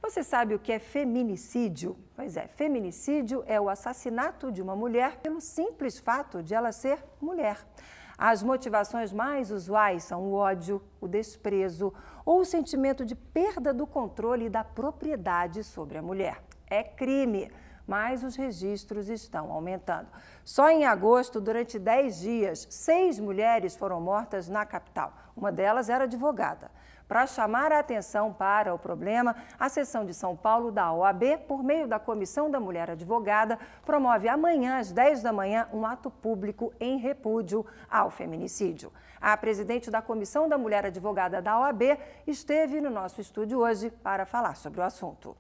Você sabe o que é feminicídio? Pois é, feminicídio é o assassinato de uma mulher pelo simples fato de ela ser mulher. As motivações mais usuais são o ódio, o desprezo ou o sentimento de perda do controle e da propriedade sobre a mulher. É crime, mas os registros estão aumentando. Só em agosto, durante 10 dias, 6 mulheres foram mortas na capital. Uma delas era advogada. Para chamar a atenção para o problema, a seção de São Paulo da OAB, por meio da Comissão da Mulher Advogada, promove amanhã, às 10 da manhã, um ato público em repúdio ao feminicídio. A presidente da Comissão da Mulher Advogada da OAB esteve no nosso estúdio hoje para falar sobre o assunto.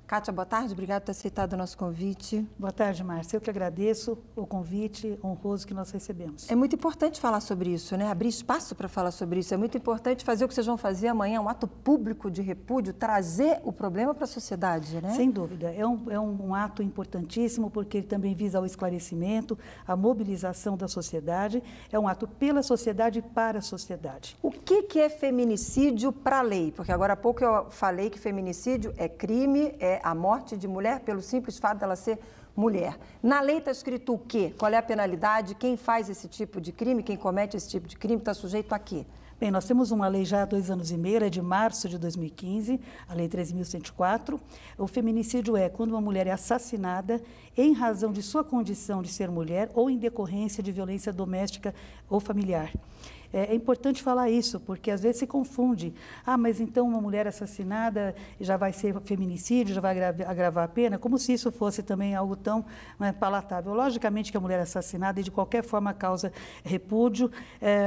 Kátia, boa tarde, obrigada por ter aceitado o nosso convite. Boa tarde, Márcia. Eu que agradeço o convite honroso que nós recebemos. É muito importante falar sobre isso, né? Abrir espaço para falar sobre isso. É muito importante fazer o que vocês vão fazer amanhã, um ato público de repúdio, trazer o problema para a sociedade, né? Sem dúvida. É um ato importantíssimo porque ele também visa o esclarecimento, a mobilização da sociedade. É um ato pela sociedade e para a sociedade. O que é feminicídio para a lei? Porque agora há pouco eu falei que feminicídio é crime, é a morte de mulher pelo simples fato dela ser mulher. Na lei está escrito o quê? Qual é a penalidade? Quem faz esse tipo de crime, quem comete esse tipo de crime, está sujeito a quê? Bem, nós temos uma lei já há 2 anos e meio, ela é de março de 2015, a Lei 13.104. O feminicídio é quando uma mulher é assassinada em razão de sua condição de ser mulher ou em decorrência de violência doméstica ou familiar. É importante falar isso, porque às vezes se confunde. Ah, mas então uma mulher assassinada já vai ser feminicídio, já vai agravar a pena, como se isso fosse também algo tão palatável. Logicamente que a mulher assassinada de qualquer forma causa repúdio,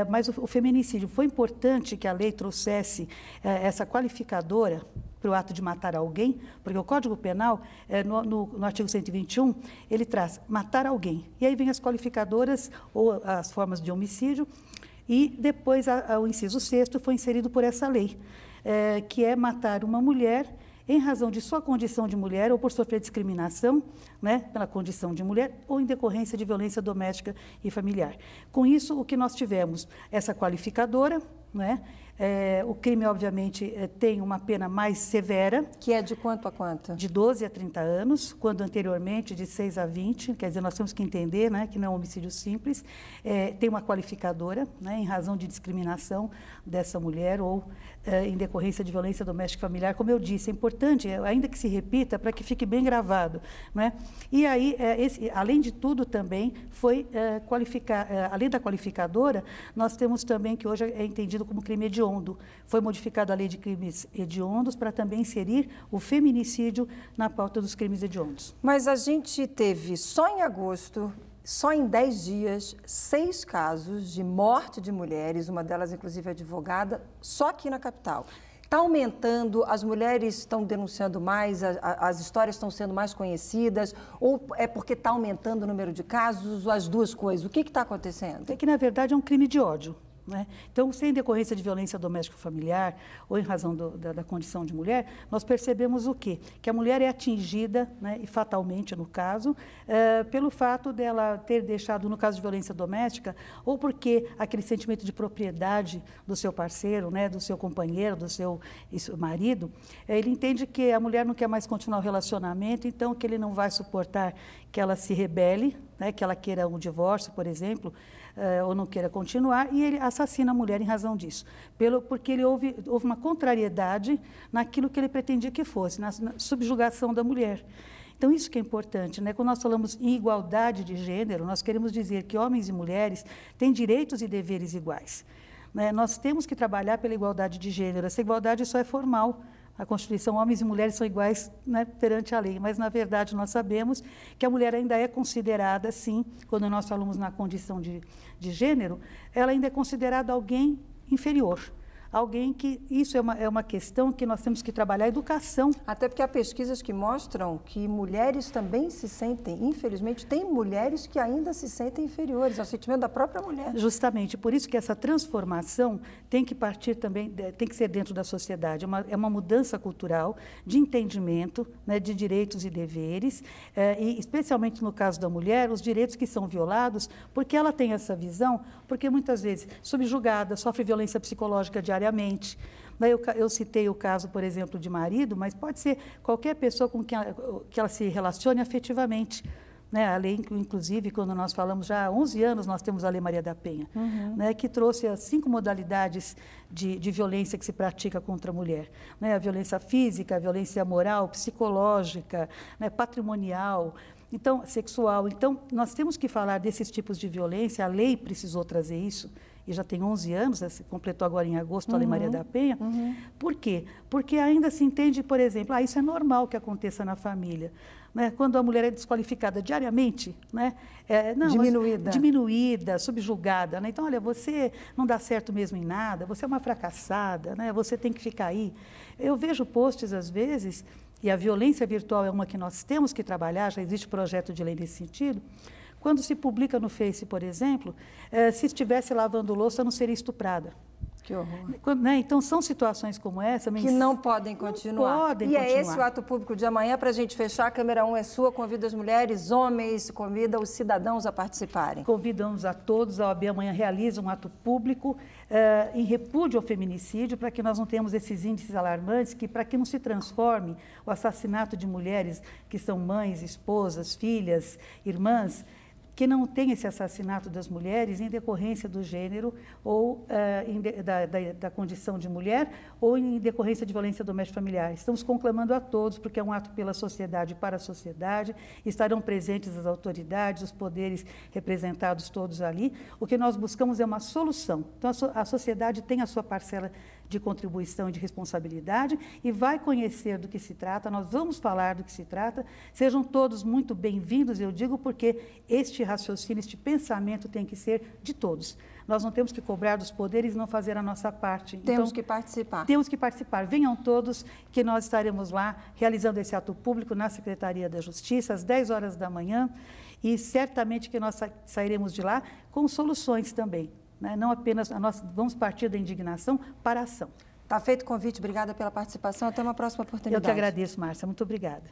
mas o feminicídio, foi importante que a lei trouxesse essa qualificadora para o ato de matar alguém, porque o Código Penal, no artigo 121, ele traz matar alguém. E aí vem as qualificadoras ou as formas de homicídio. E depois o inciso 6º foi inserido por essa lei, que é matar uma mulher em razão de sua condição de mulher ou por sofrer discriminação, né, pela condição de mulher ou em decorrência de violência doméstica e familiar. Com isso, o que nós tivemos? Essa qualificadora, né? O crime, obviamente, tem uma pena mais severa. Que é de quanto a quanto? De 12 a 30 anos, quando anteriormente de 6 a 20, quer dizer, nós temos que entender, né, que não é um homicídio simples, tem uma qualificadora, né, em razão de discriminação dessa mulher ou em decorrência de violência doméstica e familiar. Como eu disse, é importante, ainda que se repita, para que fique bem gravado, né? E aí, além de tudo, também foi além da qualificadora, nós temos também, que hoje é entendido como crime hediondo. Foi modificada a lei de crimes hediondos para também inserir o feminicídio na pauta dos crimes hediondos. Mas a gente teve só em agosto, só em 10 dias, 6 casos de morte de mulheres, uma delas inclusive advogada, só aqui na capital. Está aumentando, as mulheres estão denunciando mais, as histórias estão sendo mais conhecidas, ou é porque está aumentando o número de casos, ou as duas coisas? O que está acontecendo? É que, na verdade, é um crime de ódio. Né? Então, sem decorrência de violência doméstica familiar ou em razão da condição de mulher, nós percebemos o quê? Que a mulher é atingida, né, e fatalmente no caso, pelo fato dela ter deixado, no caso de violência doméstica, ou porque aquele sentimento de propriedade do seu parceiro, né, do seu companheiro, do seu marido, ele entende que a mulher não quer mais continuar o relacionamento, então que ele não vai suportar que ela se rebele, né, que ela queira um divórcio, por exemplo, ou não queira continuar, e ele assassina a mulher em razão disso, porque houve uma contrariedade naquilo que ele pretendia que fosse, na subjugação da mulher. Então, isso que é importante, né? Quando nós falamos em igualdade de gênero, nós queremos dizer que homens e mulheres têm direitos e deveres iguais, né? Nós temos que trabalhar pela igualdade de gênero, essa igualdade só é formal. A Constituição, homens e mulheres são iguais, né, perante a lei, mas, na verdade, nós sabemos que a mulher ainda é considerada, sim, quando nós falamos na condição de gênero, ela ainda é considerada alguém inferior. Alguém que, isso é uma questão que nós temos que trabalhar, a educação. Até porque há pesquisas que mostram que mulheres também se sentem, infelizmente, tem mulheres que ainda se sentem inferiores, é o sentimento da própria mulher. Justamente, por isso que essa transformação tem que partir também, tem que ser dentro da sociedade, é uma mudança cultural de entendimento, né, de direitos e deveres, e especialmente no caso da mulher, os direitos que são violados, porque ela tem essa visão, porque muitas vezes subjugada, sofre violência psicológica diariamente, Daí eu citei o caso, por exemplo, de marido, mas pode ser qualquer pessoa com quem ela se relacione afetivamente. Né, a lei, inclusive, quando nós falamos, já há 11 anos nós temos a Lei Maria da Penha, né, que trouxe as 5 modalidades de violência que se pratica contra a mulher. Né, a violência física, a violência moral, psicológica, né, patrimonial, então, sexual. Então, nós temos que falar desses tipos de violência, a lei precisou trazer isso, e já tem 11 anos, se completou agora em agosto a Lei Maria da Penha. Por quê? Porque ainda se entende, por exemplo, isso é normal que aconteça na família. Né? Quando a mulher é desqualificada diariamente, né? Diminuída, subjugada. Né? Então, olha, você não dá certo mesmo em nada, você é uma fracassada, né? Você tem que ficar aí. Eu vejo posts, às vezes, e a violência virtual é uma que nós temos que trabalhar, já existe projeto de lei nesse sentido. Quando se publica no Face, por exemplo, se estivesse lavando louça, não seria estuprada. Que horror. Né? Então, são situações como essa... Que não podem continuar. Não podem continuar. É esse o ato público de amanhã. Para a gente fechar, a câmera 1 é sua. Convida as mulheres, homens, convida os cidadãos a participarem. Convidamos a todos. A OAB amanhã realiza um ato público em repúdio ao feminicídio, para que nós não tenhamos esses índices alarmantes, para que não se transforme o assassinato de mulheres que são mães, esposas, filhas, irmãs, que não tem esse assassinato das mulheres em decorrência do gênero ou da condição de mulher ou em decorrência de violência doméstica familiar. Estamos conclamando a todos, porque é um ato pela sociedade e para a sociedade, estarão presentes as autoridades, os poderes representados todos ali. O que nós buscamos é uma solução. Então, a sociedade tem a sua parcela de contribuição e de responsabilidade e vai conhecer do que se trata, nós vamos falar do que se trata. Sejam todos muito bem-vindos, eu digo, porque este raciocínio, este pensamento tem que ser de todos. Nós não temos que cobrar dos poderes e não fazer a nossa parte. Temos que participar. Temos que participar. Venham todos, que nós estaremos lá realizando esse ato público na Secretaria da Justiça, às 10 horas da manhã, e certamente que nós sairemos de lá com soluções também. Né? Não apenas, nós vamos partir da indignação para a ação. Está feito o convite, obrigada pela participação, até uma próxima oportunidade. Eu que agradeço, Márcia, muito obrigada.